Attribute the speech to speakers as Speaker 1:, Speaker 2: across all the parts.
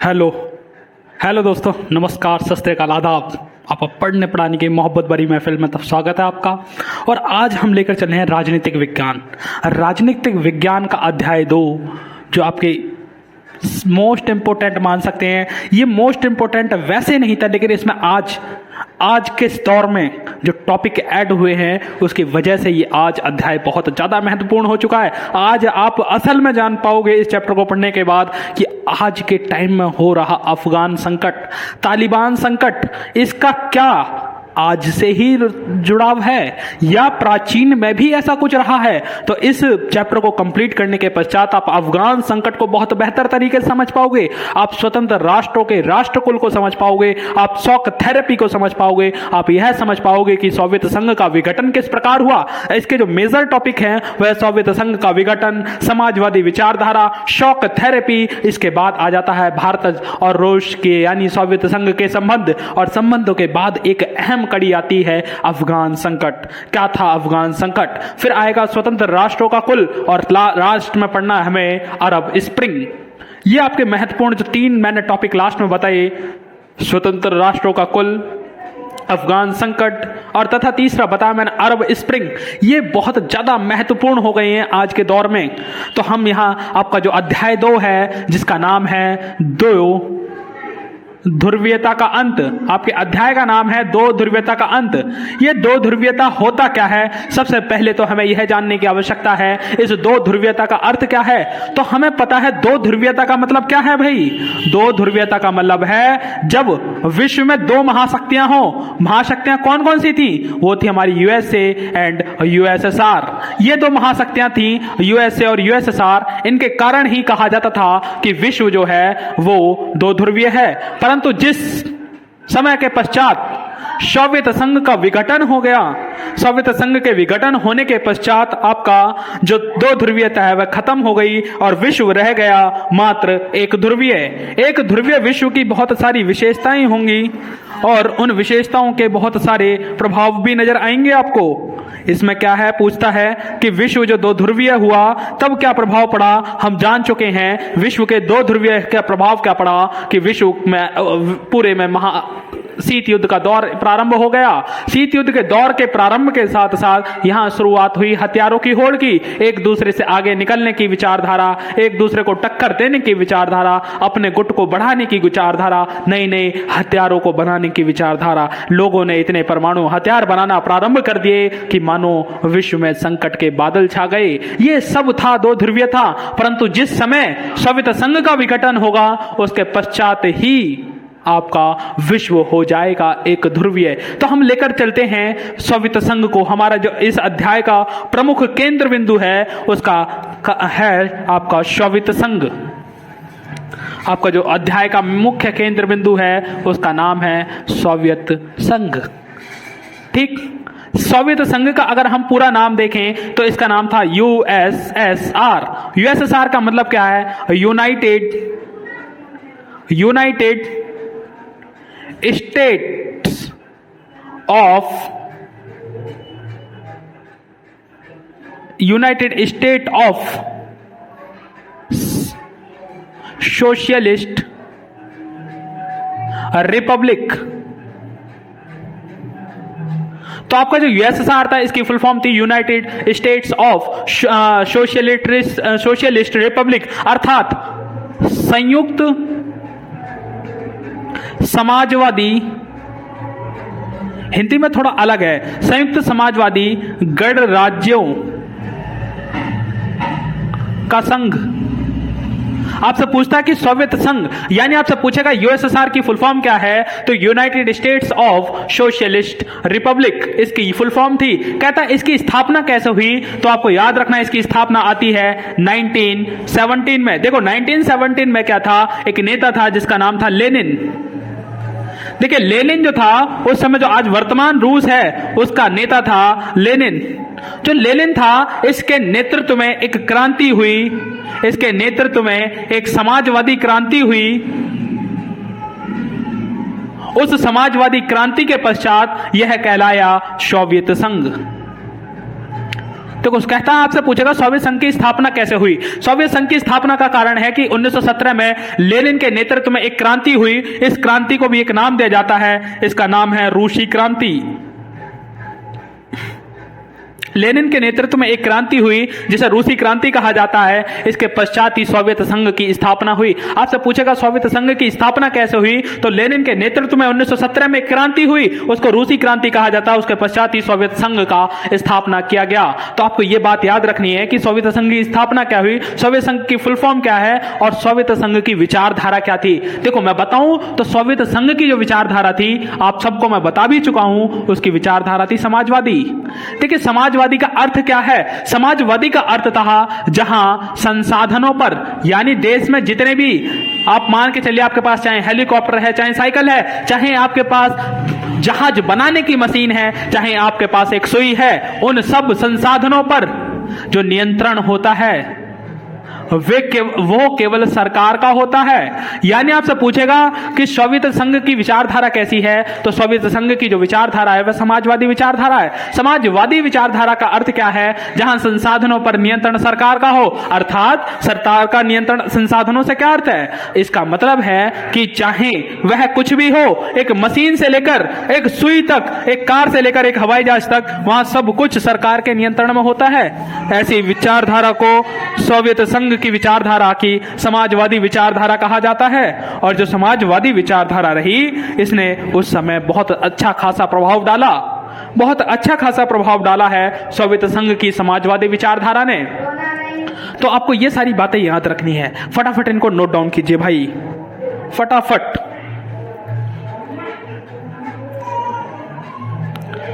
Speaker 1: Hello hello दोस्तों, नमस्कार, सत श्री अकाल, आदाब। आप पढ़ने पढ़ाने की मोहब्बत भरी महफिल में तब स्वागत है आपका। और आज हम लेकर चले हैं राजनीतिक विज्ञान। राजनीतिक विज्ञान का अध्याय 2 जो आपके मोस्ट इम्पोर्टेंट मान सकते हैं। ये मोस्ट इम्पोर्टेंट वैसे नहीं था, लेकिन इसमें आज के इस दौर में जो टॉपिक ऐड हुए हैं उसकी वजह से ये आज अध्याय बहुत ज़्यादा महत्वपूर्ण हो चुका है। आज आप असल में जान पाओगे इस चैप्टर को पढ़ने के बाद कि आज के टाइम में हो रहा अफगान संकट, तालिबान संकट, इसका क्या आज से ही जुड़ाव है या प्राचीन में भी ऐसा कुछ रहा है। तो इस चैप्टर को कंप्लीट करने के पश्चात आप अफगान संकट को बहुत बेहतर तरीके से समझ पाओगे, आप स्वतंत्र राष्ट्रों के राष्ट्रकुल को समझ पाओगे, आप शॉक थेरेपी को समझ पाओगे, आप यह समझ पाओगे कि सोवियत संघ का विघटन किस प्रकार हुआ। इसके जो मेजर टॉपिक हैं वह सोवियत संघ का विघटन, समाजवादी विचारधारा, शॉक थेरेपी। इसके बाद आ जाता है भारत और रूस के यानी सोवियत संघ के संबंध, और संबंधों के बाद एक अहम कड़ी आती है अफगान संकट। क्या था अफगान संकट? फिर आएगा स्वतंत्र राष्ट्रों का कुल, और लास्ट में पढ़ना है हमें अरब स्प्रिंग। ये आपके महत्वपूर्ण जो 3 मैंने टॉपिक लास्ट में बताए, स्वतंत्र राष्ट्रों का कुल, अफगान संकट और तथा तीसरा बताया मैंने अरब स्प्रिंग। ये बहुत ज्यादा महत्वपूर्ण हो गए हैं आज के दौर में। तो हम यहां आपका जो अध्याय 2 है जिसका नाम है 2 ध्रुवीयता का अंत, आपके अध्याय का नाम है 2 ध्रुवीयता का अंत। ये 2 ध्रुवीयता होता क्या है? सबसे पहले तो हमें यह जानने की आवश्यकता है इस 2 ध्रुवीयता का अर्थ क्या है। तो हमें पता है 2 ध्रुवीयता का मतलब क्या है भाई। 2 ध्रुवीयता का मतलब है जब विश्व में 2 महाशक्तियां हो। महाशक्तियां कौन कौन सी थी? वो थी हमारी यूएसए एंड यूएसएसआर। ये 2 महाशक्तियां थी, यूएसए और यूएसएसआर। इनके कारण ही कहा जाता था कि विश्व जो है वो 2 ध्रुवीय है। परंतु जिस समय के पश्चात सोवियत संघ का विघटन हो गया, सोवियत संघ के विघटन होने के पश्चात आपका जो 2 ध्रुवीयता है वह खत्म हो गई और विश्व रह गया मात्र एक ध्रुवीय। एक ध्रुवीय विश्व की बहुत सारी विशेषताएं होंगी और उन विशेषताओं के बहुत सारे प्रभाव भी नजर आएंगे आपको। इसमें क्या है, पूछता है कि विश्व जो 2 ध्रुवीय हुआ तब क्या प्रभाव पड़ा। हम जान चुके हैं विश्व के 2 ध्रुवीय का प्रभाव क्या पड़ा कि विश्व में पूरे में शीत युद्ध का दौर प्रारंभ हो गया। शीत युद्ध के दौर के प्रारंभ के साथ साथ यहां शुरुआत हुई हथियारों की होड़ की, एक दूसरे से आगे निकलने की विचारधारा, एक दूसरे को टक्कर देने की विचारधारा, अपने गुट को बढ़ाने की विचारधारा, नई नई हथियारों को बनाने की विचारधारा। लोगों ने इतने परमाणु हथियार बनाना प्रारंभ कर दिए कि मानो विश्व में संकट के बादल छा गए। ये सब था 2 ध्रुवीय था। परंतु जिस समय सोवियत संघ का विघटन होगा उसके पश्चात ही आपका विश्व हो जाएगा एक ध्रुवीय। तो हम लेकर चलते हैं सोवियत संघ को। हमारा जो इस अध्याय का प्रमुख केंद्र बिंदु है उसका है आपका सोवियत संघ। आपका जो अध्याय का मुख्य केंद्र बिंदु है उसका नाम है सोवियत संघ। ठीक, सोवियत संघ का अगर हम पूरा नाम देखें तो इसका नाम था यूएसएसआर। यूएसएसआर का मतलब क्या है? United states of socialist Republic. तो आपका जो यूएसएसआर था इसकी फुल फॉर्म थी United states of socialist Republic, अर्थात संयुक्त समाजवादी। हिंदी में थोड़ा अलग है, संयुक्त समाजवादी गणराज्यों का संघ। आपसे पूछता है कि सोवियत संघ, यानी आपसे पूछेगा यूएसएसआर की फुल फॉर्म क्या है, तो United states of socialist Republic इसकी फुल फॉर्म थी। कहता है इसकी स्थापना कैसे हुई, तो आपको याद रखना इसकी स्थापना आती है 1917 में। देखो 1917 में क्या था, एक नेता था जिसका नाम था लेनिन। देखिए लेनिन जो था उस समय जो आज वर्तमान रूस है उसका नेता था लेनिन। जो लेनिन था इसके नेतृत्व में एक क्रांति हुई, इसके नेतृत्व में एक समाजवादी क्रांति हुई। उस समाजवादी क्रांति के पश्चात यह कहलाया सोवियत संघ। तो कुछ कहता है, आपसे पूछेगा सोवियत संघ की स्थापना कैसे हुई। सोवियत संघ की स्थापना का कारण है कि 1917 में लेनिन के नेतृत्व में एक क्रांति हुई। इस क्रांति को भी एक नाम दिया जाता है, इसका नाम है रूसी क्रांति। लेनिन के नेतृत्व में एक क्रांति हुई जिसे रूसी क्रांति कहा जाता है। इसके पश्चात ही सोवियत संघ की स्थापना हुई। आपसे पूछेगा सोवियत संघ की स्थापना कैसे हुई, तो लेनिन के नेतृत्व में 1917 में क्रांति हुई, उसको रूसी क्रांति कहा जाता है। उसके पश्चात ही सोवियत संघ का स्थापना किया गया। तो आपको यह बात याद रखनी है कि सोवियत संघ की स्थापना क्या हुई, सोवियत संघ की फुल फॉर्म क्या है और सोवियत संघ की विचारधारा क्या थी। देखो मैं बताऊं तो सोवियत संघ की जो विचारधारा थी, आप सबको मैं बता भी चुका हूं, उसकी विचारधारा थी समाजवादी। देखिए समाजवादी का अर्थ क्या है। समाजवादी का अर्थ था जहां संसाधनों पर, यानी देश में जितने भी, आप मान के चलिए आपके पास चाहे हेलीकॉप्टर है, चाहे साइकिल है, चाहे आपके पास जहाज बनाने की मशीन है, चाहे आपके पास एक सुई है, उन सब संसाधनों पर जो नियंत्रण होता है वो केवल सरकार का होता है। यानी आपसे पूछेगा कि सोवियत संघ की विचारधारा कैसी है, तो सोवियत संघ की जो विचारधारा है वह समाजवादी विचारधारा है। समाजवादी विचारधारा का अर्थ क्या है, जहां संसाधनों पर नियंत्रण सरकार का हो, अर्थात सरकार का नियंत्रण संसाधनों से क्या अर्थ है, इसका मतलब है कि चाहे वह कुछ भी हो, एक मशीन से लेकर एक सुई तक, एक कार से लेकर एक हवाई जहाज तक, वहां सब कुछ सरकार के नियंत्रण में होता है। ऐसी विचारधारा को सोवियत संघ की विचारधारा की समाजवादी विचारधारा कहा जाता है। और जो समाजवादी विचारधारा रही, इसने उस समय बहुत अच्छा खासा प्रभाव डाला, बहुत अच्छा खासा प्रभाव डाला है सोवियत संघ की समाजवादी विचारधारा ने। तो आपको ये सारी बातें याद रखनी है, फटाफट इनको नोट डाउन कीजिए भाई, फटाफट।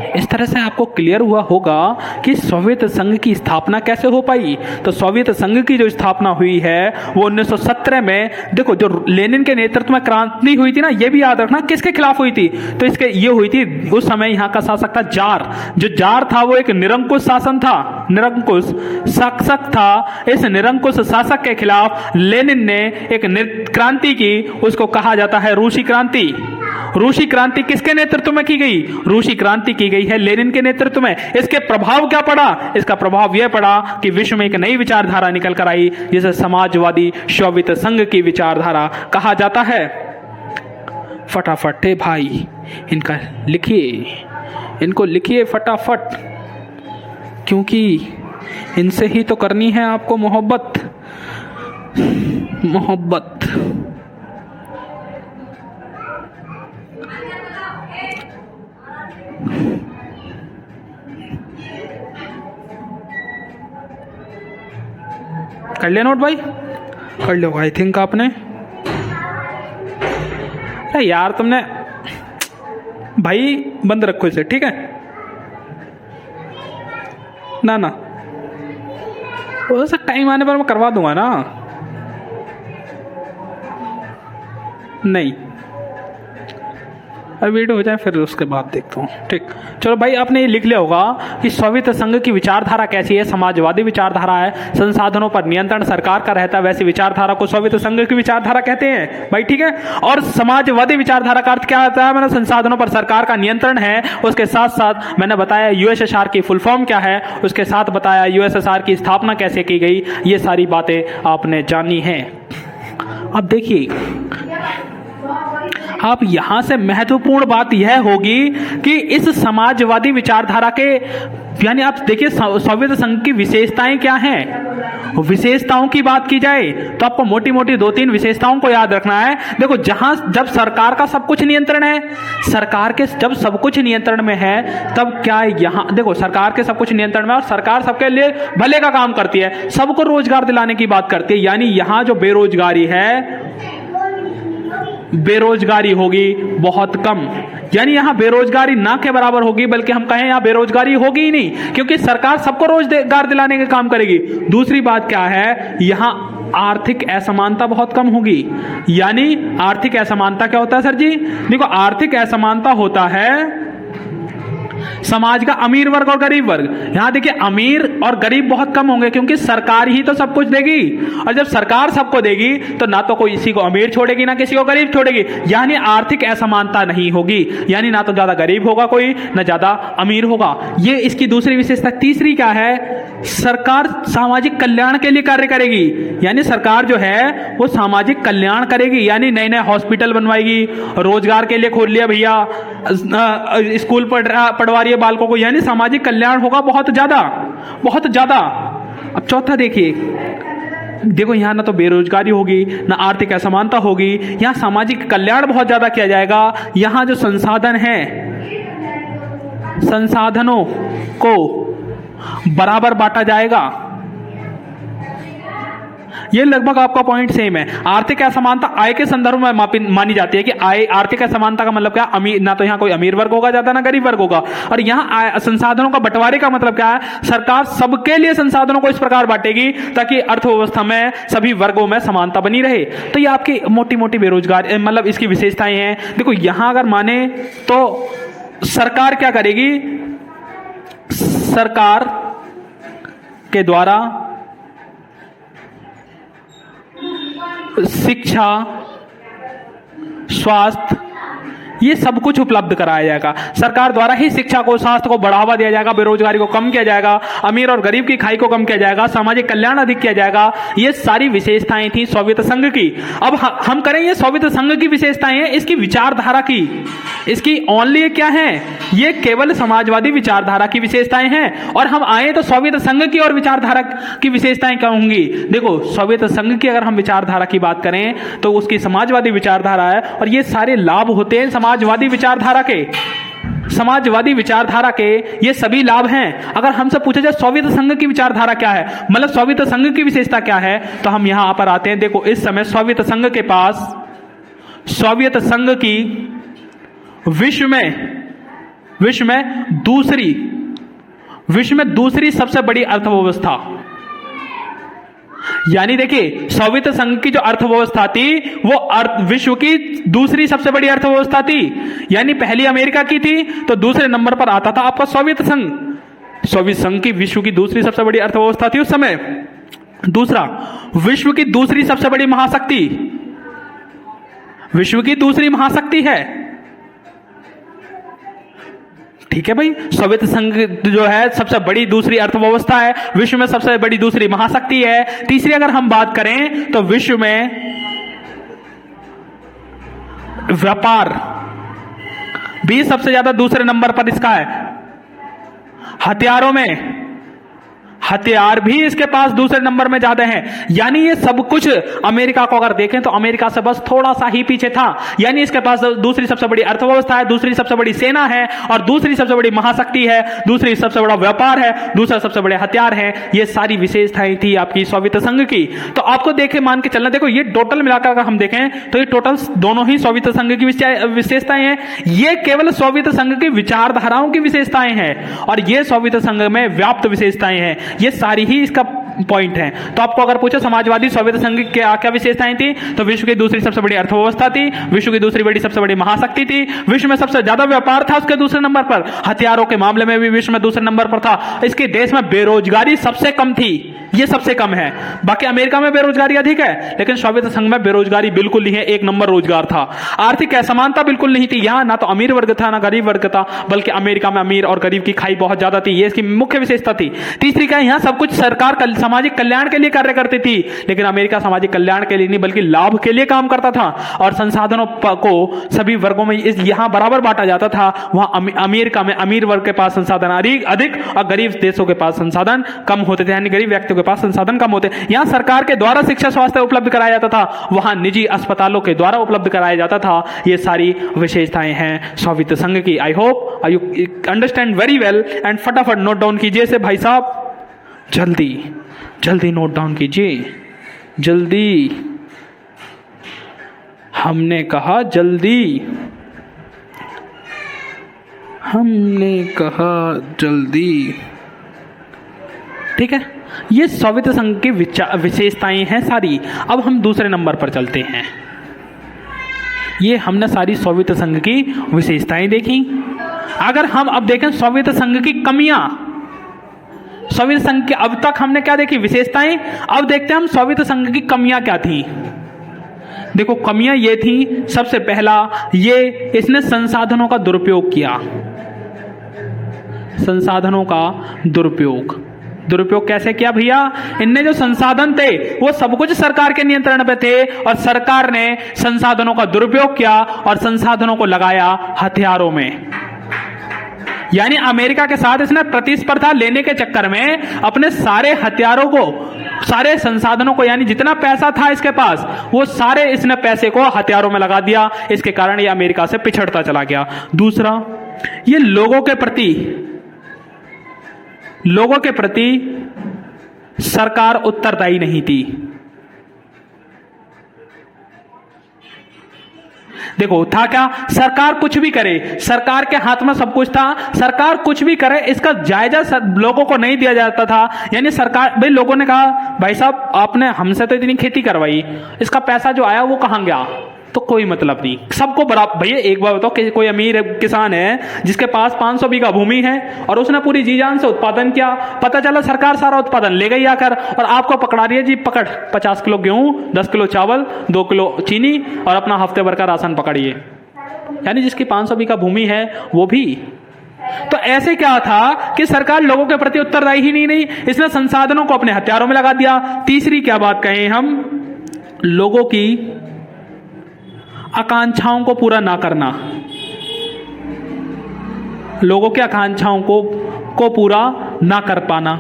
Speaker 1: इस तरह से आपको क्लियर हुआ होगा कि सोवियत संघ की स्थापना कैसे हो पाई। तो सोवियत संघ की जो स्थापना हुई है वो 1917 में, देखो जो लेनिन के नेतृत्व में क्रांति हुई थी ना, ये भी याद रखना किसके खिलाफ हुई थी, तो इसके ये हुई थी, उस समय यहाँ का शासक था जार। जो जार था वो एक निरंकुश शासन था, निरंकुश शासक था। इस निरंकुश शासक के खिलाफ लेनिन ने एक क्रांति की, उसको कहा जाता है रूसी क्रांति। रूसी क्रांति किसके नेतृत्व में की गई, रूसी क्रांति की गई है लेनिन के नेतृत्व में। इसके प्रभाव क्या पड़ा, इसका प्रभाव यह पड़ा कि विश्व में एक नई विचारधारा निकल कर आई, जिसे समाजवादी सोवियत संघ की विचारधारा कहा जाता है। फटाफट भाई इनका लिखिए, इनको लिखिए फटाफट, क्योंकि इनसे ही तो करनी है आपको मोहब्बत। मोहब्बत कर लिया नोट भाई, कर लो आई थिंक आपने। अरे यार तुमने भाई बंद रखो इसे, ठीक है ना, ना वो सब टाइम आने पर मैं करवा दूंगा ना। नहीं अब वीडियो हो जाए फिर उसके बाद देखता हूँ, ठीक। चलो भाई आपने ये लिख लिया होगा कि सोवियत संघ की विचारधारा कैसी है, समाजवादी विचारधारा है, संसाधनों पर नियंत्रण सरकार का रहता है, वैसी विचारधारा को सोवियत संघ की विचारधारा कहते हैं भाई, ठीक है। और समाजवादी विचारधारा का अर्थ क्या होता है, मैंने संसाधनों पर सरकार का नियंत्रण है। उसके साथ साथ मैंने बताया यूएसएसआर की फुल फॉर्म क्या है, उसके साथ बताया यूएसएसआर की स्थापना कैसे की गई, ये सारी बातें आपने जानी है। अब देखिए आप यहां से महत्वपूर्ण बात यह होगी कि इस समाजवादी विचारधारा के, यानी आप देखिए सोवियत संघ की विशेषताएं क्या हैं। विशेषताओं की बात की जाए तो आपको मोटी मोटी 2-3 विशेषताओं को याद रखना है। देखो जहां जब सरकार का सब कुछ नियंत्रण है, सरकार के जब सब कुछ नियंत्रण में है, तब क्या यहां देखो सरकार के सब कुछ नियंत्रण में और सरकार सबके लिए भले का काम करती है, सबको रोजगार दिलाने की बात करती है। यानी यहां जो बेरोजगारी है, बेरोजगारी होगी बहुत कम, यानी यहां बेरोजगारी ना के बराबर होगी, बल्कि हम कहें यहां बेरोजगारी होगी ही नहीं, क्योंकि सरकार सबको रोजगार दिलाने का काम करेगी। दूसरी बात क्या है, यहां आर्थिक असमानता बहुत कम होगी। यानी आर्थिक असमानता क्या होता है सर जी, देखो आर्थिक असमानता होता है समाज का अमीर वर्ग और गरीब वर्ग। यहां देखिए अमीर और गरीब बहुत कम होंगे क्योंकि सरकार ही तो सब कुछ देगी, और जब सरकार सबको देगी तो ना तो कोई किसी को अमीर छोड़ेगी ना किसी को गरीब छोड़ेगी, यानी आर्थिक असमानता नहीं होगी, यानी ना तो ज्यादा गरीब होगा कोई ना ज्यादा अमीर होगा। ये इसकी दूसरी विशेषता। तीसरी क्या है, सरकार सामाजिक कल्याण के लिए कार्य करेगी, यानी सरकार जो है वो सामाजिक कल्याण करेगी, यानी नए नए हॉस्पिटल बनवाएगी, रोजगार के लिए खोल लिया भैया, स्कूल पढ़वा रही है बालकों को, यानी सामाजिक कल्याण होगा बहुत ज्यादा बहुत ज्यादा। अब चौथा देखिए, देखो यहां ना तो बेरोजगारी होगी ना आर्थिक असमानता होगी, यहां सामाजिक कल्याण बहुत ज्यादा किया जाएगा। यहां जो संसाधन है, संसाधनों को बराबर बांटा जाएगा। ये लगभग आपका पॉइंट सेम है। आर्थिक असमानता आय के संदर्भ में मानी जाती है कि आय, आर्थिक असमानता का मतलब क्या, अमीर ना तो यहां कोई अमीर वर्ग होगा ज्यादा ना गरीब वर्ग होगा। और यहां संसाधनों का बंटवारे का मतलब क्या है, सरकार सबके लिए संसाधनों को इस प्रकार बांटेगी ताकि अर्थव्यवस्था में सभी वर्गों में समानता बनी रहे। तो ये आपकी मोटी मोटी बेरोजगार मतलब इसकी विशेषताएं हैं। देखो यहां अगर माने तो सरकार क्या करेगी, सरकार के द्वारा शिक्षा, स्वास्थ्य, ये सब कुछ उपलब्ध कराया जाएगा। सरकार द्वारा ही शिक्षा को, स्वास्थ्य को बढ़ावा दिया जाएगा, बेरोजगारी को कम किया जाएगा, अमीर और गरीब की खाई को कम किया जाएगा, सामाजिक कल्याण अधिक किया जाएगा। ये सारी विशेषताएं थी सोवियत संघ की। अब हम करेंगे सोवियत संघ की विशेषताएं हैं इसकी विचारधारा की। इसकी ओनली क्या है, ये केवल समाजवादी विचारधारा की विशेषताएं हैं। और हम आए तो सोवियत संघ की और विचारधारा की विशेषताएं क्या होंगी। देखो सोवियत संघ की अगर हम विचारधारा की बात करें तो उसकी समाजवादी विचारधारा है, और ये सारे लाभ होते हैं समाजवादी विचारधारा के। समाजवादी विचारधारा के ये सभी लाभ हैं। अगर हमसे पूछा जाए सोवियत संघ की विचारधारा क्या है, मतलब सोवियत संघ की विशेषता क्या है, तो हम यहां पर आते हैं। देखो इस समय सोवियत संघ के पास, सोवियत संघ की विश्व में दूसरी सबसे बड़ी अर्थव्यवस्था, यानी देखिए सोवियत संघ की जो अर्थव्यवस्था थी वो विश्व की दूसरी सबसे बड़ी अर्थव्यवस्था थी। यानी पहली अमेरिका की थी तो दूसरे नंबर पर आता था आपका सोवियत संघ। सोवियत संघ की विश्व की दूसरी सबसे बड़ी अर्थव्यवस्था थी उस समय। दूसरा, विश्व की दूसरी सबसे बड़ी महाशक्ति, विश्व की दूसरी महाशक्ति है। ठीक है भाई, सोवियत संघ जो है सबसे बड़ी दूसरी अर्थव्यवस्था है, विश्व में सबसे बड़ी दूसरी महाशक्ति है। तीसरी अगर हम बात करें तो विश्व में व्यापार भी सबसे ज्यादा दूसरे नंबर पर इसका है। हथियारों में हथियार भी इसके पास दूसरे नंबर में ज्यादा हैं। यानी ये सब कुछ अमेरिका को अगर देखें तो अमेरिका से बस थोड़ा सा ही पीछे था। यानी इसके पास दूसरी सबसे बड़ी अर्थव्यवस्था है, दूसरी सबसे बड़ी सेना है, और दूसरी सबसे बड़ी महाशक्ति है, दूसरी सबसे बड़ा व्यापार है, दूसरा सबसे बड़े हथियार है। ये सारी विशेषताएं थी आपकी सोवियत संघ की। तो आपको देखे मान के चलना, देखो ये टोटल मिलाकर अगर हम देखें तो ये टोटल दोनों ही सोवियत संघ की विशेषताएं हैं। ये केवल सोवियत संघ की विचारधाराओं की विशेषताएं हैं, और ये सोवियत संघ में व्याप्त विशेषताएं हैं। ये सारी ही इसका पॉइंट है। तो आपको अगर पूछो समाजवादी सोवियत संघ की क्या क्या विशेषताएं थी, तो विश्व की दूसरी सबसे बड़ी अर्थव्यवस्था थी, विश्व की दूसरी बड़ी सबसे बड़ी महाशक्ति थी, विश्व में सबसे ज्यादा व्यापार था उसके दूसरे नंबर पर, हथियारों के मामले में भी विश्व में दूसरे नंबर पर था, इसके देश में बेरोजगारी सबसे कम थी, ये सबसे कम है। बाकी अमेरिका में बेरोजगारी अधिक है, लेकिन सोवियत संघ में बेरोजगारी बिल्कुल नहीं है, एक नंबर रोजगार था। आर्थिक असमानता बिल्कुल नहीं थी, यहां ना तो अमीर वर्ग था ना गरीब वर्ग था, बल्कि अमेरिका में अमीर और गरीब की खाई बहुत ज्यादा थी, ये इसकी मुख्य विशेषता थी। तीसरी क्या, यहां सब कुछ सरकार सामाजिक कल्याण के लिए कार्य करती थी, लेकिन अमेरिका सामाजिक कल्याण के लिए नहीं बल्कि लाभ के लिए काम करता था, और संसाधनों को सभी वर्गों में यहां बराबर बांटा जाता था। वहां अमेरिका में अमीर वर्ग के पास संसाधन अधिक और गरीब देशों के पास संसाधन कम होते थे, यानी गरीब व्यक्तियों के पास संसाधन कम होते। यहां सरकार के द्वारा शिक्षा स्वास्थ्य उपलब्ध कराया जाता था, वहां निजी अस्पतालों के द्वारा उपलब्ध कराया जाता था। ये सारी विशेषताएं हैं सोवियत संघ की। I hope you understand very well, and फटाफट नोट डाउन कीजिए से भाई साहब, जल्दी नोट डाउन कीजिए, जल्दी, हमने कहा जल्दी, ठीक है। ये सोवियत संघ की विशेषताएं हैं सारी। अब हम दूसरे नंबर पर चलते हैं। ये हमने सारी सोवियत संघ की विशेषताएं देखी। अगर हम अब देखें सोवियत संघ की कमियां, सोवियत संघ की अब तक हमने क्या देखी विशेषताएं, अब देखते हैं हम सोवियत संघ की कमियां क्या थी। देखो कमियां ये थी, सबसे पहला ये इसने संसाधनों का दुरुपयोग किया। संसाधनों का दुरुपयोग कैसे किया भैया? इनने जो संसाधन थे वो सब कुछ सरकार के नियंत्रण पे थे और सरकार ने संसाधनों का दुरुपयोग किया और संसाधनों को लगाया हथियारों में। यानी अमेरिका के साथ इसने प्रतिस्पर्धा लेने के चक्कर में अपने सारे हथियारों को, सारे संसाधनों को, यानी जितना पैसा था इसके पास वो सारे इसने पैसे को हथियारों में लगा दिया। इसके कारण ये अमेरिका से पिछड़ता चला गया। दूसरा, ये लोगों के प्रति सरकार उत्तरदायी नहीं थी। देखो था क्या, सरकार कुछ भी करे, सरकार के हाथ में सब कुछ था, सरकार कुछ भी करे इसका जायजा लोगों को नहीं दिया जाता था। यानी सरकार, भाई लोगों ने कहा भाई साहब आपने हमसे तो इतनी खेती करवाई, इसका पैसा जो आया वो कहां गया? तो कोई मतलब नहीं, सबको बराबर। भैया एक बार बताओ कि कोई अमीर किसान है जिसके पास 500 बीघा भूमि है और उसने पूरी जी जान से उत्पादन किया, पता चला सरकार सारा उत्पादन ले गई आकर और आपको पकड़ा रही है, जी पकड़ 50 किलो गेहूं, 10 किलो चावल, 2 किलो चीनी और अपना हफ्ते भर का राशन पकड़िए। यानी जिसकी 500 बीघा भूमि है वो भी। तो ऐसे क्या था कि सरकार लोगों के प्रति उत्तरदायी ही नहीं, इसने संसाधनों को अपने हथियारों में लगा दिया। तीसरी क्या बात कहें हम, लोगों की आकांक्षाओं को पूरा ना करना, लोगों की आकांक्षाओं को पूरा ना कर पाना।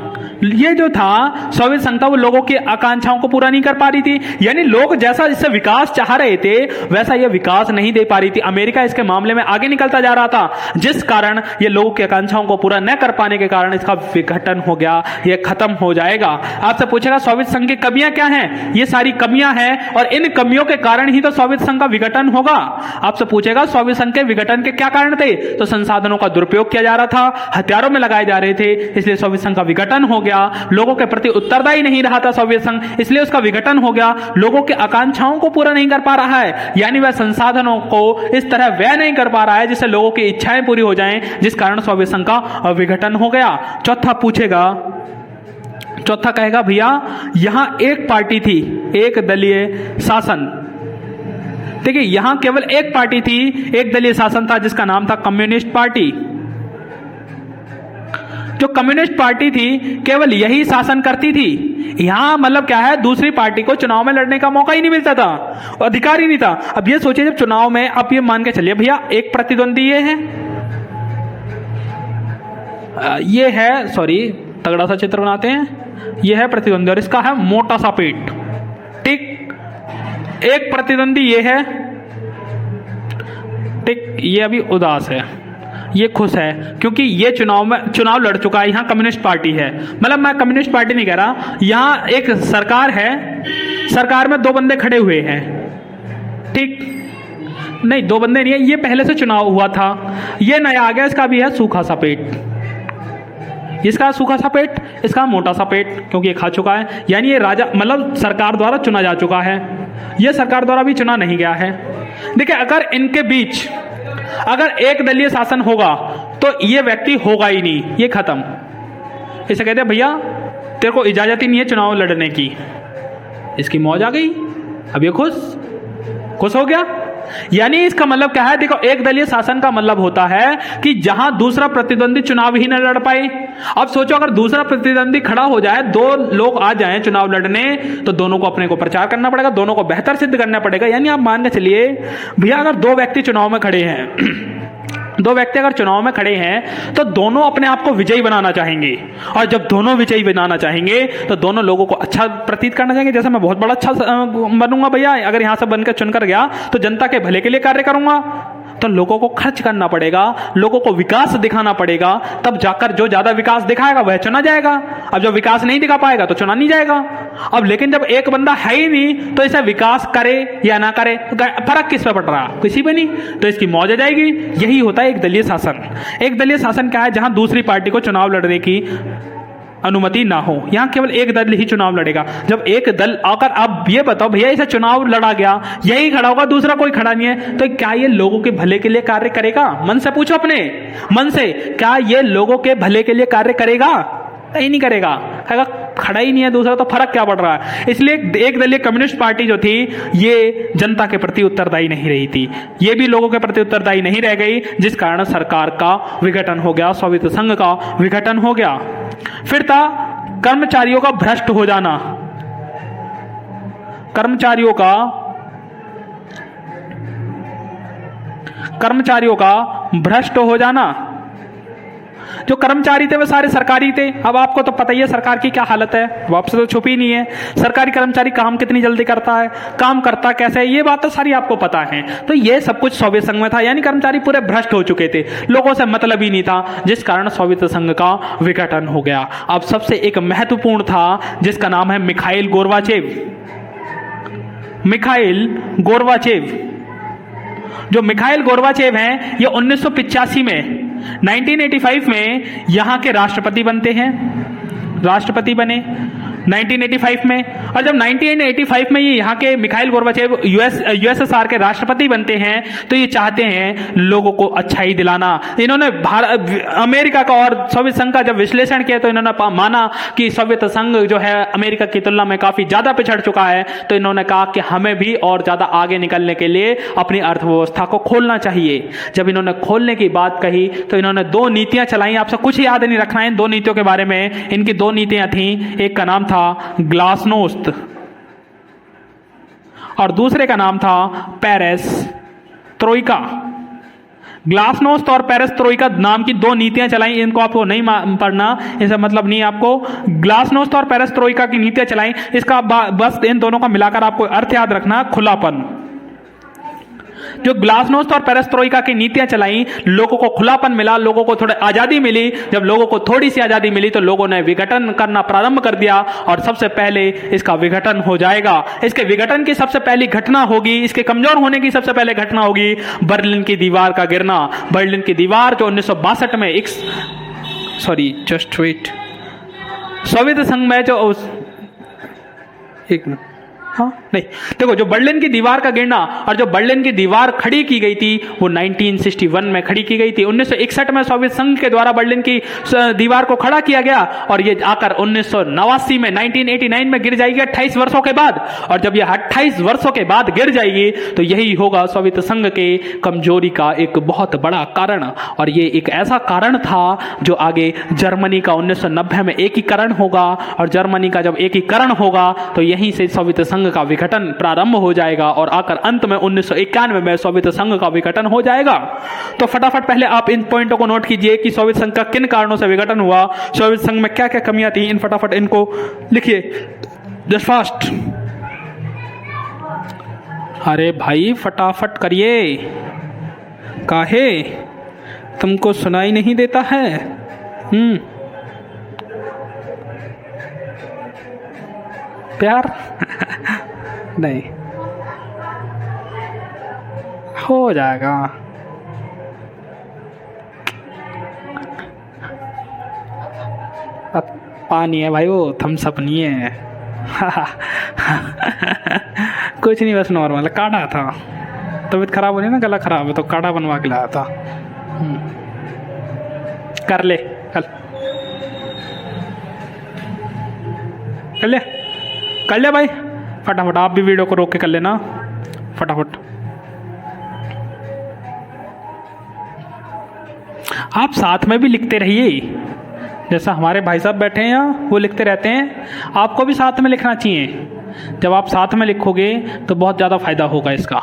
Speaker 1: ये जो था सोवियत संघ था वो लोगों की आकांक्षाओं को पूरा नहीं कर पा रही थी। यानी लोग जैसा इससे विकास चाह रहे थे वैसा ये विकास नहीं दे पा रही थी। अमेरिका इसके मामले में आगे निकलता जा रहा था, जिस कारण ये लोगों की आकांक्षाओं को पूरा न कर पाने के कारण इसका विघटन हो गया, ये खत्म हो जाएगा। आपसे पूछेगा सोवियत संघ की कमियां क्या हैं? ये सारी कमियां हैं और इन कमियों के कारण ही तो सोवियत संघ का विघटन होगा। आपसे पूछेगा सोवियत संघ के विघटन के क्या कारण थे? तो संसाधनों का दुरुपयोग किया जा रहा था, हथियारों में लगाए जा रहे थे, इसलिए सोवियत संघ का विघटन हो गया। लोगों के प्रति उत्तरदायी नहीं रहा था सोवियत संघ, इसलिए उसका विघटन हो गया। लोगों की आकांक्षाओं को पूरा नहीं कर पा रहा है, यानी वह संसाधनों को इस तरह व्यय नहीं कर पा रहा है जिससे लोगों की इच्छाएं पूरी हो जाएं, जिस कारण सोवियत संघ का विघटन हो गया। चौथा कहेगा भैया यहां एक पार्टी थी, एक दलीय शासन। देखिए यहां केवल एक पार्टी थी, एक दलीय शासन था जिसका नाम था कम्युनिस्ट पार्टी। जो कम्युनिस्ट पार्टी थी केवल यही शासन करती थी। यहां मतलब क्या है, दूसरी पार्टी को चुनाव में लड़ने का मौका ही नहीं मिलता था, अधिकार ही नहीं था। अब ये सोचिए जब चुनाव में, आप ये मान के चलिए भैया एक प्रतिद्वंदी ये है सॉरी तगड़ा सा चित्र बनाते हैं, ये है प्रतिद्वंदी और इसका है मोटा सा पेट, ठीक। एक प्रतिद्वंदी ये है, ठीक, ये अभी उदास है, ये खुश है क्योंकि ये चुनाव लड़ चुका है। यहां कम्युनिस्ट पार्टी है, मतलब मैं कम्युनिस्ट पार्टी नहीं कह रहा, यहां एक सरकार है, सरकार में 2 बंदे खड़े हुए हैं, ठीक, नहीं 2 बंदे नहीं है, ये पहले से चुनाव हुआ था, ये नया आ गया, इसका भी है सूखा सा पेट, इसका सूखा सा पेट, इसका मोटा सा पेट, क्योंकि ये खा चुका है। यानी ये राजा मतलब सरकार द्वारा चुना जा चुका है, ये सरकार द्वारा भी चुना नहीं गया है। देखिए अगर इनके बीच अगर एक दलीय शासन होगा तो ये व्यक्ति होगा ही नहीं, ये खत्म। इसे कहते हैं भैया तेरे को इजाजत ही नहीं है चुनाव लड़ने की, इसकी मौज आ गई, अब ये खुश हो गया। यानी इसका मतलब क्या है, देखो एक दलीय शासन का मतलब होता है कि जहां दूसरा प्रतिद्वंदी चुनाव ही न लड़ पाए। अब सोचो अगर दूसरा प्रतिद्वंदी खड़ा हो जाए, 2 लोग आ जाएं चुनाव लड़ने, तो दोनों को अपने को प्रचार करना पड़ेगा, दोनों को बेहतर सिद्ध करना पड़ेगा। यानी आप मान के चलिए भैया अगर 2 व्यक्ति चुनाव में खड़े हैं 2 व्यक्ति अगर चुनाव में खड़े हैं तो दोनों अपने आप को विजयी बनाना चाहेंगे, और जब दोनों विजयी बनाना चाहेंगे तो दोनों लोगों को अच्छा प्रतीत करना चाहेंगे। जैसे मैं बहुत बड़ा अच्छा बनूंगा भैया, अगर यहां से बनकर चुनकर गया तो जनता के भले के लिए कार्य करूंगा, तो लोगों को खर्च करना पड़ेगा, लोगों को विकास दिखाना पड़ेगा, तब जाकर जो ज्यादा विकास दिखाएगा वह चुना जाएगा। अब जो विकास नहीं दिखा पाएगा तो चुना नहीं जाएगा। अब लेकिन जब एक बंदा है ही नहीं तो इसे विकास करे या ना करे फर्क किस पे पड़ रहा है, किसी पे नहीं, तो इसकी मौज आ जाएगी। यही होता है एक दलीय शासन। एक दलीय शासन क्या है, जहां दूसरी पार्टी को चुनाव लड़ने की अनुमति ना हो। यहाँ केवल एक दल ही चुनाव लड़ेगा। जब एक दल आकर, आप ये बताओ भैया, इसे चुनाव लड़ा गया, यही खड़ा होगा, दूसरा कोई खड़ा नहीं है, तो क्या ये लोगों के भले के लिए कार्य करेगा? मन से पूछो अपने मन से, क्या ये लोगों के भले के लिए कार्य करेगा? नहीं करेगा। कहेगा खड़ा ही नहीं है दूसरा, तो फर्क क्या पड़ रहा है? इसलिए एक दलीय कम्युनिस्ट पार्टी जो थी ये जनता के प्रति उत्तरदायी नहीं रही थी, ये भी लोगों के प्रति उत्तरदायी नहीं रह गई, जिस कारण सरकार का विघटन हो गया, सोवियत संघ का विघटन हो गया। फिर था कर्मचारियों का भ्रष्ट हो जाना। कर्मचारियों का भ्रष्ट हो जाना। जो कर्मचारी थे वे सारे सरकारी थे। अब आपको तो पता ही है सरकार की क्या हालत है, वो आपसे तो छुपी नहीं है। सरकारी कर्मचारी काम कितनी जल्दी करता है, काम करता कैसे है, ये बात तो सारी आपको पता है। तो ये सब कुछ सोवियत संघ में था, यानी कर्मचारी पूरे भ्रष्ट हो चुके थे, लोगों से मतलब ही नहीं था, जिस कारण सोवियत संघ का विघटन हो गया। अब सबसे एक महत्वपूर्ण था जिसका नाम है मिखाइल गोर्बाचेव। मिखाइल गोर्बाचेव, जो मिखाइल गोर्बाचेव हैं, ये 1985 में 1985 में यहाँ के राष्ट्रपति बनते हैं, राष्ट्रपति बने 1985 में। और जब 1985 में ये यहाँ के मिखाइल गोर्बाचेव यूएसएसआर के राष्ट्रपति बनते हैं, तो ये चाहते हैं लोगों को अच्छाई दिलाना। इन्होंने अमेरिका का और सोवियत संघ का जब विश्लेषण किया तो इन्होंने माना कि सोवियत संघ जो है अमेरिका की तुलना में काफी ज्यादा पिछड़ चुका है, तो इन्होंने कहा कि हमें भी और ज्यादा आगे निकलने के लिए अपनी अर्थव्यवस्था को खोलना चाहिए। जब इन्होंने खोलने की बात कही तो इन्होंने दो नीतियां चलाई। आपसे कुछ याद नहीं रखना है इन दो नीतियों के बारे में। इनकी दो नीतियां थी, एक का नाम था ग्लासनोस्त और दूसरे का नाम था पेरेस त्रोइका। ग्लासनोस्त और पेरेस त्रोइका नाम की दो नीतियां चलाई, इनको आपको नहीं पढ़ना, इसका मतलब नहीं आपको। ग्लासनोस्त और पेरेस त्रोइका की नीतियां चलाई, इसका बस इन दोनों का मिलाकर आपको अर्थ याद रखना, खुलापन। जो ग्लासनोस्त और पेरेस्ट्रोइका की नीतियां चलाई, लोगों को खुलापन मिला, लोगों को थोड़ी आजादी मिली। जब लोगों को थोड़ी सी आजादी मिली तो लोगों ने विघटन करना प्रारंभ कर दिया और सबसे पहले इसका विघटन हो जाएगा। इसके विघटन की सबसे पहली घटना होगी, इसके कमजोर होने की सबसे पहले घटना होगी बर्लिन की दीवार का गिरना। बर्लिन की दीवार जो 1962 में सोवियत संघ में जो एक मिनट, हाँ नहीं, देखो जो बर्लिन की दीवार का गिरना और जो बर्लिन की दीवार खड़ी की गई थी वो 1961 में खड़ी की गई थी। 1961 में सोवियत संघ के द्वारा बर्लिन की दीवार को खड़ा किया गया और ये आकर 1989 में 1989 में गिर जाएगी 28 वर्षों के बाद। और जब ये 28 वर्षों के बाद गिर जाएगी तो यही होगा सोवियत संघ के कमजोरी का एक बहुत बड़ा कारण। और ये एक ऐसा कारण था जो आगे जर्मनी का 1990 में एकीकरण होगा और जर्मनी का जब एकीकरण होगा तो यहीं से सोवियत संघ का विघटन प्रारंभ हो जाएगा और आकर अंत में 1991 में सोवियत संघ का विघटन हो जाएगा। तो फटाफट पहले आप इन पॉइंटों को नोट कीजिए कि सोवियत संघ का किन कारणों से विघटन हुआ, सोवियत संघ में क्या क्या कमियां थी, इन फटाफट इनको लिखिए जस्ट फास्ट। अरे भाई फटाफट करिए, काहे तुमको सुनाई नहीं देता है? प्यार नहीं हो जाएगा। पानी है भाई, वो थम्स अप नहीं है। कुछ नहीं, बस नॉर्मल काढ़ा था। तबीयत खराब हो रही ना, गला खराब है तो काढ़ा बनवा के लाया था। कर ले कर ले भाई फटाफट। आप भी वीडियो को रोक के कर लेना फटाफट। आप साथ में भी लिखते रहिए, जैसा हमारे भाई साहब बैठे हैं यहाँ वो लिखते रहते हैं, आपको भी साथ में लिखना चाहिए। जब आप साथ में लिखोगे तो बहुत ज़्यादा फायदा होगा इसका।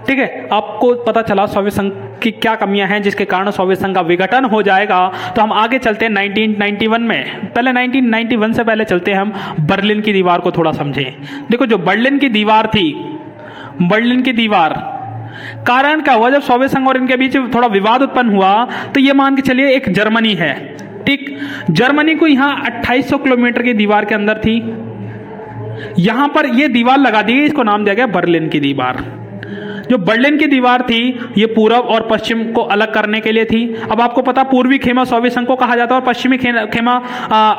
Speaker 1: ठीक है, आपको पता चला सोवियत संघ की क्या कमियां हैं जिसके कारण सोवियत संघ का विघटन हो जाएगा। तो हम आगे चलते हैं 1991 में। पहले 1991 से पहले चलते हैं हम बर्लिन की दीवार को थोड़ा समझें। देखो जो बर्लिन की दीवार थी, बर्लिन की दीवार कारण क्या हुआ? जब सोवियत संघ और इनके बीच थोड़ा विवाद उत्पन्न हुआ तो ये मान के चलिए एक जर्मनी है, ठीक, जर्मनी को यहाँ 2800 किलोमीटर की दीवार के अंदर थी, यहां पर ये दीवार लगा दी गई, इसको नाम दिया गया बर्लिन की दीवार। जो बर्लिन की दीवार थी ये पूरब और पश्चिम को अलग करने के लिए थी। अब आपको पता पूर्वी खेमा सोवियत संघ को कहा जाता है और पश्चिमी खेमा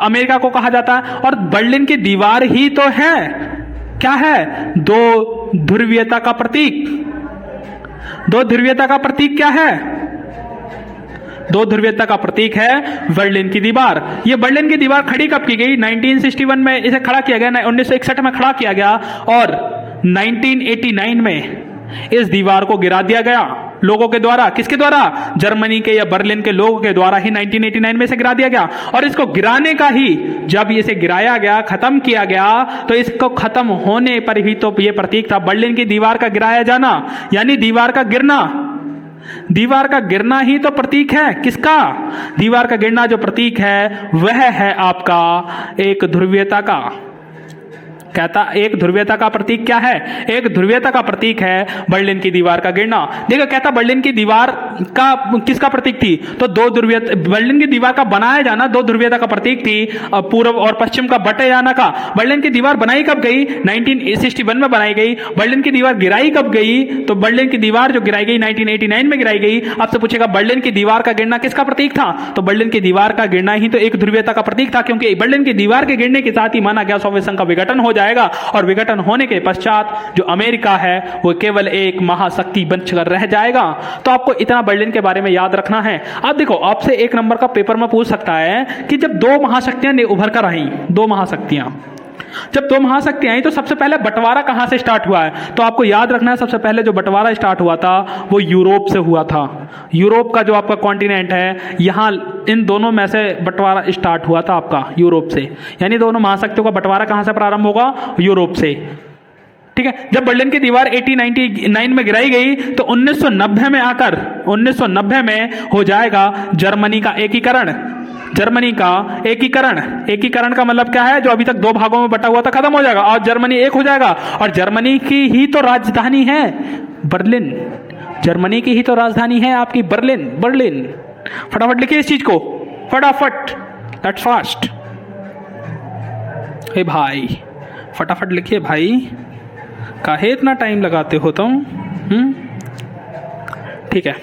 Speaker 1: अमेरिका को कहा जाता है। और बर्लिन की दीवार ही तो है, क्या है, दो ध्रुवीयता का प्रतीक। दो ध्रुवीयता का प्रतीक क्या है? दो ध्रुवीयता का प्रतीक है बर्लिन की दीवार। ये बर्लिन की दीवार खड़ी कब की गई? 1961 में इसे खड़ा किया गया, 1961 में खड़ा किया गया और 1989 में इस दीवार को गिरा दिया गया लोगों के द्वारा। किसके द्वारा? जर्मनी के या बर्लिन के लोगों के द्वारा ही 1989 में इसे गिरा दिया गया। और इसको गिराने का ही, जब इसे गिराया गया, खत्म किया गया, तो इसको खत्म होने पर ही तो ये प्रतीक था बर्लिन की दीवार का गिराया जाना, यानी दीवार का गिरना। दीवार का गिरना ही तो प्रतीक है। किसका? दीवार का गिरना जो प्रतीक है वह है आपका एक ध्रुवीयता का। कहता एक ध्रुवीयता का प्रतीक क्या है? एक ध्रुवीयता का प्रतीक है बर्लिन की दीवार का गिरना। देखो कहता बर्लिन की दीवार का किसका प्रतीक थी? तो दो ध्रुवीयता, बर्लिन की दीवार का बनाया जाना दो ध्रुवीयता का प्रतीक थी, पूर्व और पश्चिम का बटे जाना का। बर्लिन की दीवार बनाई कब गई? 1961 में बनाई गई। बर्लिन की दीवार गिराई कब गई? तो बर्लिन की दीवार जो गिराई गई 1989 में गिराई गई। आपसे पूछेगा बर्लिन की दीवार का गिरना किसका प्रतीक था? तो बर्लिन की दीवार का गिरना ही तो एक ध्रुवीयता का प्रतीक था, क्योंकि बर्लिन की दीवार के गिरने के साथ ही माना गया सोवियत संघ का विघटन हो जाएगा। और विघटन होने के पश्चात जो अमेरिका है वो केवल एक महाशक्ति बनकर रह जाएगा। तो आपको इतना बर्लिन के बारे में याद रखना है। अब देखो आपसे एक नंबर का पेपर में पूछ सकता है कि जब दो महाशक्तियां उभर कर आई, दो महाशक्तियां, जब दो महाशक्तियां आई तो सबसे पहले बंटवारा कहां से स्टार्ट हुआ है? तो आपको याद रखना है सबसे पहले जो बंटवारा स्टार्ट हुआ था वो यूरोप से हुआ था। यूरोप का जो आपका कॉन्टिनेंट है, यहां इन दोनों में से बंटवारा स्टार्ट हुआ था आपका यूरोप से। यानी दोनों महाशक्तियों का बंटवारा कहां से प्रारंभ होगा? यूरोप से। ठीक है। जब बर्लिन की दीवार 1899 में गिराई गई तो 1990 में आकर 1990 में हो जाएगा जर्मनी का एकीकरण। जर्मनी का एकीकरण, एकीकरण का मतलब क्या है? जो अभी तक दो भागों में बटा हुआ था खत्म हो जाएगा और जर्मनी एक हो जाएगा। और जर्मनी की ही तो राजधानी है बर्लिन। जर्मनी की ही तो राजधानी है आपकी बर्लिन। बर्लिन, फटाफट लिखिए इस चीज को, फटाफट, लेट्स फास्ट। हे भाई फटाफट लिखिए भाई, काहे इतना टाइम लगाते हो तुम? ठीक है।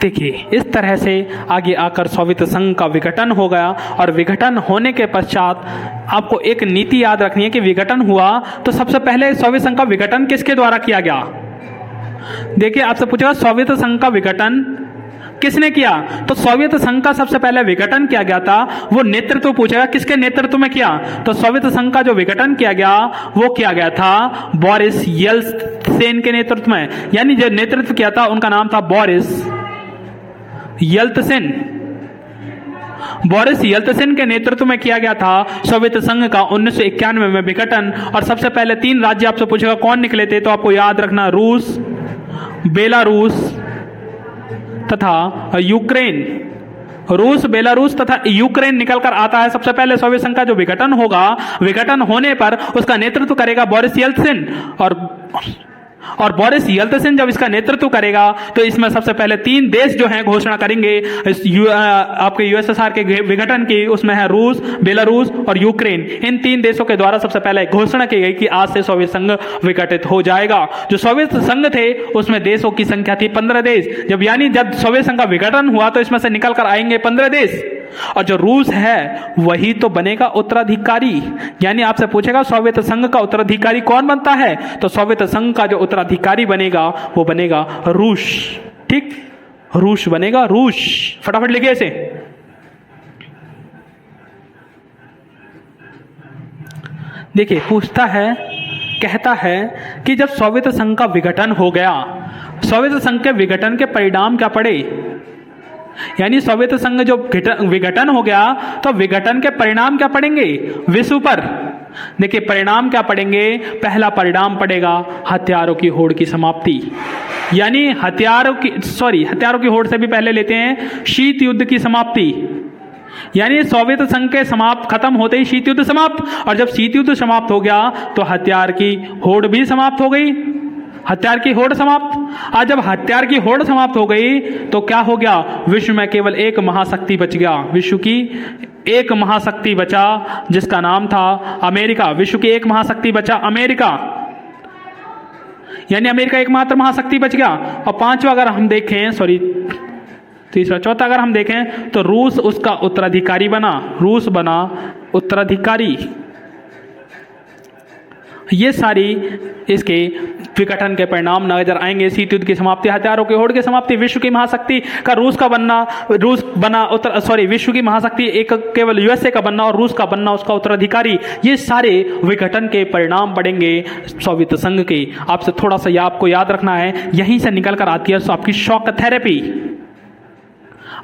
Speaker 1: देखिए इस तरह से आगे आकर सोवियत संघ का विघटन हो गया। और विघटन होने के पश्चात आपको एक नीति याद रखनी है कि विघटन हुआ तो सबसे पहले सोवियत संघ का विघटन किसके द्वारा किया गया? देखिए आपसे पूछेगा सोवियत संघ का विघटन किसने किया? तो सोवियत संघ का सबसे पहले विघटन किया गया था। वो नेतृत्व पूछेगा किसके नेतृत्व में किया? तो सोवियत संघ का जो विघटन किया गया वो किया गया था बोरिस येल्त्सिन के नेतृत्व में। यानी जो नेतृत्व किया था उनका नाम था बोरिस येल्त्सिन। बोरिस येल्त्सिन के नेतृत्व में किया गया था सोवियत संघ का 1991 में विघटन। और सबसे पहले तीन राज्य आपसे पूछेगा कौन निकले थे, तो आपको याद रखना रूस, बेलारूस तथा यूक्रेन। रूस, बेलारूस तथा यूक्रेन निकलकर आता है। सबसे पहले सोवियत संघ का जो विघटन होगा, विघटन होने पर उसका नेतृत्व करेगा बोरिस येल्त्सिन। और बोरिस येल्त्सिन जब इसका नेतृत्व करेगा तो इसमें सबसे पहले तीन देश जो हैं घोषणा करेंगे आपके यूएसएसआर के विघटन की। उसमें है रूस, बेलारूस और यूक्रेन। इन तीन देशों के द्वारा सबसे पहले घोषणा की गई कि आज से सोवियत संघ विघटित हो जाएगा। जो सोवियत संघ थे उसमें देशों की संख्या थी 15 देश। जब सोवियत संघ का विघटन हुआ तो इसमें से निकल कर आएंगे 15 देश। और जो रूस है वही तो बनेगा उत्तराधिकारी। यानी आपसे पूछेगा सोवियत संघ का उत्तराधिकारी कौन बनता है? तो सोवियत संघ का जो उत्तराधिकारी बनेगा वो बनेगा रूस। ठीक, रूस बनेगा, रूस। फटाफट लिखिए इसे। देखिए पूछता है, कहता है कि जब सोवियत संघ का विघटन हो गया, सोवियत संघ के विघटन के परिणाम क्या पड़े? यानी सोवियत संघ जो विघटन हो गया तो विघटन के परिणाम क्या पड़ेंगे विश्व पर? देखिए परिणाम क्या पड़ेंगे। पहला परिणाम पड़ेगा हथियारों की होड़ की समाप्ति। यानी हथियारों की होड़ से भी पहले लेते हैं शीत युद्ध की समाप्ति। यानी सोवियत संघ के खत्म होते ही शीत युद्ध समाप्त। और जब शीत युद्ध समाप्त हो गया तो हथियार की होड़ भी समाप्त हो गई। हथियार की होड़ समाप्त। आज जब हथियार की होड़ समाप्त हो गई तो क्या हो गया? विश्व में केवल एक महाशक्ति बच गया। विश्व की एक महाशक्ति बचा जिसका नाम था अमेरिका। विश्व की एक महाशक्ति बचा अमेरिका, यानी अमेरिका एकमात्र महाशक्ति बच गया। और पांचवा अगर हम देखें, सॉरी तीसरा चौथा अगर हम देखें तो रूस उसका उत्तराधिकारी बना, रूस बना उत्तराधिकारी। ये सारी इसके विघटन के परिणाम नजर आएंगे। शीत युद्ध की समाप्ति, हथियारों की होड़ की समाप्ति, विश्व की महाशक्ति का रूस बना विश्व की महाशक्ति एक केवल यूएसए का बनना और रूस का बनना उसका उत्तराधिकारी, ये सारे विघटन के परिणाम पड़ेंगे सोवियत संघ के। आपसे थोड़ा सा आपको याद रखना है, यहीं से निकल कर आती है आपकी शॉक थेरेपी।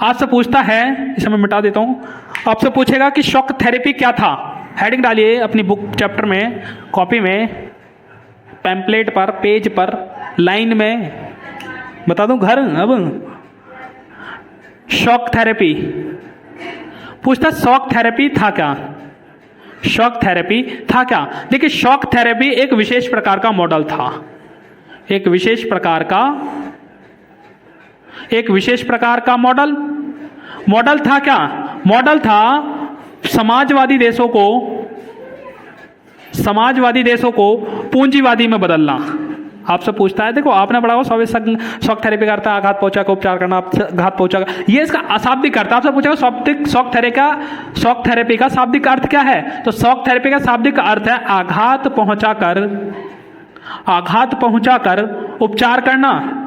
Speaker 1: आपसे पूछता है, इसे मैं मिटा देता हूं, आपसे पूछेगा कि शॉक थेरेपी क्या था। हेडिंग डालिए अपनी बुक चैप्टर में, कॉपी में, पैम्पलेट पर, पेज पर, लाइन में, बता दूं घर। अब शॉक थेरेपी पूछता, शॉक थेरेपी था क्या? शॉक थेरेपी था क्या? देखिए, शॉक थेरेपी एक विशेष प्रकार का मॉडल था, एक विशेष प्रकार का मॉडल था क्या? मॉडल था समाजवादी देशों को पूंजीवादी में बदलना। आपसे पूछता है, देखो आपने पढ़ा हो शॉक थेरेपी का अर्थ है आघात पहुंचा का उपचार करना, आघात पहुंचा का, ये इसका अशाब्दिक अर्थ। आपसे पूछेगा शॉक थेरेपी का शाब्दिक अर्थ क्या है? तो शॉक थेरेपी का शाब्दिक अर्थ है आघात पहुंचाकर उपचार करना।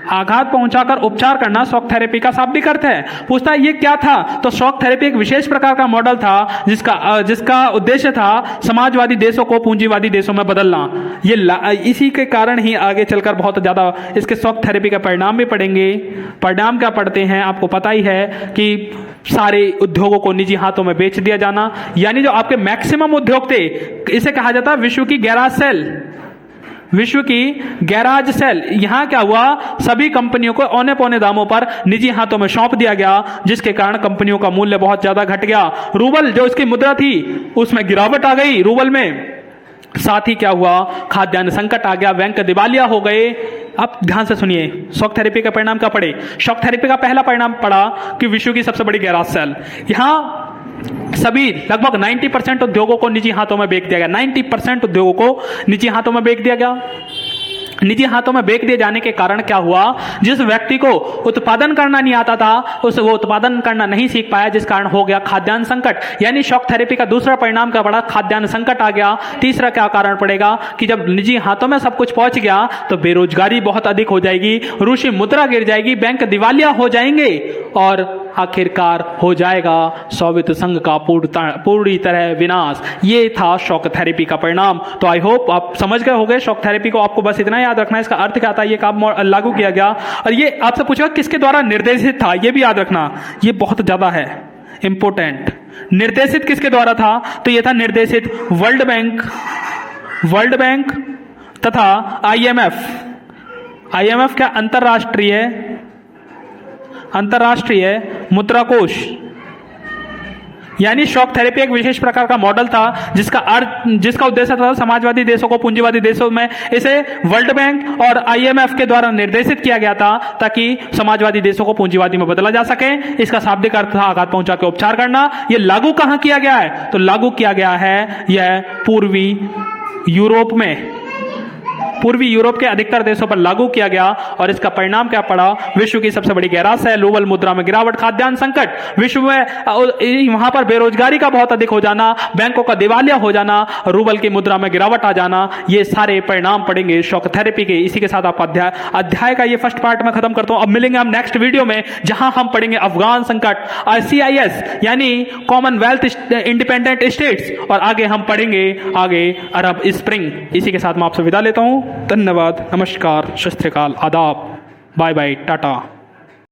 Speaker 1: आघात पहुंचाकर उपचार करना शॉक थेरेपी का शाब्दिक अर्थ है। पूछता है ये क्या था? तो शॉक थेरेपी एक विशेष प्रकार का मॉडल था जिसका उद्देश्य था समाजवादी देशों को पूंजीवादी देशों में बदलना। ये इसी के कारण ही आगे चलकर बहुत ज्यादा इसके शॉक थेरेपी का परिणाम भी पड़ेंगे। परिणाम क्या पड़ते हैं आपको पता ही है कि सारे उद्योगों को निजी हाथों में बेच दिया जाना, यानी जो आपके मैक्सिमम उद्योग थे, इसे कहा जाता है विश्व की गैराज सेल। यहां क्या हुआ? सभी कंपनियों को औने पौने दामों पर निजी हाथों में सौंप दिया गया, जिसके कारण कंपनियों का मूल्य बहुत ज्यादा घट गया। रूबल जो इसकी मुद्रा थी उसमें गिरावट आ गई रूबल में। साथ ही क्या हुआ? खाद्यान्न संकट आ गया, बैंक दिवालिया हो गए। अब ध्यान से सुनिए, शॉक थेरेपी का परिणाम क्या पड़े? शॉक थेरेपी का पहला परिणाम पड़ा कि विश्व की सबसे बड़ी गैराज सेल, यहां सभी लगभग 90% उद्योगों को निजी हाथों में बेच दिया गया। 90% उद्योगों को निजी हाथों में बेच दिया गया। निजी हाथों में बेच दिए जाने के कारण क्या हुआ? जिस व्यक्ति को उत्पादन करना नहीं आता था वो उत्पादन करना नहीं सीख पाया, जिस कारण हो गया खाद्यान्न संकट। यानी शॉक थेरेपी का दूसरा परिणाम क्या पड़ा? खाद्यान्न संकट आ गया। तीसरा क्या कारण पड़ेगा कि जब निजी हाथों में सब कुछ पहुंच गया तो बेरोजगारी बहुत अधिक हो जाएगी, रूसी मुद्रा गिर जाएगी, बैंक दिवालिया हो जाएंगे और आखिरकार हो जाएगा सोवियत संघ का पूरी तरह विनाश। ये था शॉक थेरेपी का परिणाम। तो आई होप आप समझ गए होंगे शॉक थेरेपी को। आपको बस इतना याद रखना है इसका अर्थ क्या था, ये कब लागू किया गया, और ये आपसे पूछेगा किसके द्वारा निर्देशित था, ये भी याद रखना, ये बहुत ज्यादा है इंपोर्टेंट। निर्देशित किसके द्वारा था? तो ये था निर्देशित वर्ल्ड बैंक तथा आईएमएफ क्या? अंतरराष्ट्रीय मुद्रा कोष। यानी शॉक थेरेपी एक विशेष प्रकार का मॉडल था जिसका उद्देश्य था समाजवादी देशों को पूंजीवादी देशों में, इसे वर्ल्ड बैंक और आईएमएफ के द्वारा निर्देशित किया गया था ताकि समाजवादी देशों को पूंजीवादी में बदला जा सके। इसका शाब्दिक अर्थ था आघात पहुंचा के उपचार करना। यह लागू कहां किया गया है? तो लागू किया गया है यह पूर्वी यूरोप के अधिकतर देशों पर लागू किया गया। और इसका परिणाम क्या पड़ा? विश्व की सबसे बड़ी गैराज सेल, रूबल मुद्रा में गिरावट, खाद्यान्न संकट, विश्व में वहां पर बेरोजगारी का बहुत अधिक हो जाना, बैंकों का दिवालिया हो जाना, रूबल की मुद्रा में गिरावट आ जाना, ये सारे परिणाम पड़ेंगे शॉक थेरेपी के। इसी के साथ आप अध्याय का ये फर्स्ट पार्ट में खत्म करता हूं। अब मिलेंगे हम नेक्स्ट वीडियो में, जहां हम पढ़ेंगे अफगान संकट, CIS यानी कॉमनवेल्थ इंडिपेंडेंट स्टेट्स, और आगे हम पढ़ेंगे अरब स्प्रिंग। इसी के साथ मैं आपसे विदा लेता हूं। धन्यवाद, नमस्कार, सत श्री अकाल, आदाब, बाय बाय, टाटा।